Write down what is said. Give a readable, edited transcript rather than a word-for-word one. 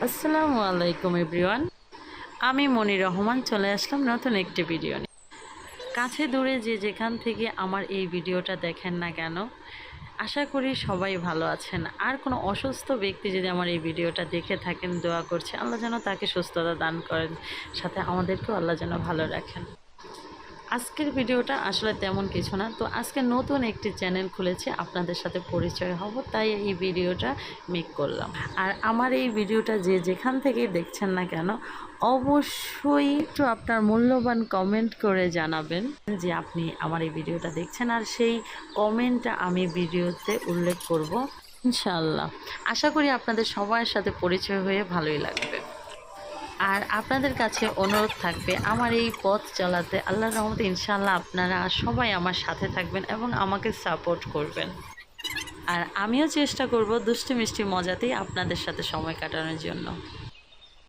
আসসালামু আলাইকুম এভরিওয়ান। আমি মনির রহমান চলে আসলাম নতুন একটি ভিডিও নিয়ে। কাছে দূরে যে যেখান থেকে আমার এই ভিডিওটা দেখেন না কেন, আশা করি সবাই ভালো আছেন। আর কোনো অসুস্থ ব্যক্তি যদি আমার এই ভিডিওটা দেখে থাকেন, দোয়া করছে আল্লাহ যেন তাকে সুস্থতা দান করেন, সাথে আমাদেরকেও আল্লাহ যেন ভালো রাখেন। আজকের ভিডিওটা আসলে তেমন কিছু না, তো আজকে নতুন একটি চ্যানেল খুলেছে, আপনাদের সাথে পরিচয় হব, তাই এই ভিডিওটা মেক করলাম। আর আমার এই ভিডিওটা যে যেখান থেকেই দেখছেন না কেন, অবশ্যই একটু আপনার মূল্যবান কমেন্ট করে জানাবেন যে আপনি আমার এই ভিডিওটা দেখছেন, আর সেই কমেন্টটা আমি ভিডিওতে উল্লেখ করব ইনশাআল্লাহ। আশা করি আপনাদের সবার সাথে পরিচয় হয়ে ভালোই লাগবে। আর আপনাদের কাছে অনুরোধ থাকবে আমার এই পথ চলাতে আল্লাহর রহমতে ইনশাআল্লাহ আপনারা সবাই আমার সাথে থাকবেন এবং আমাকে সাপোর্ট করবেন। আর আমিও চেষ্টা করব দুষ্টি মিষ্টি মজাতেই আপনাদের সাথে সময় কাটানোর জন্য।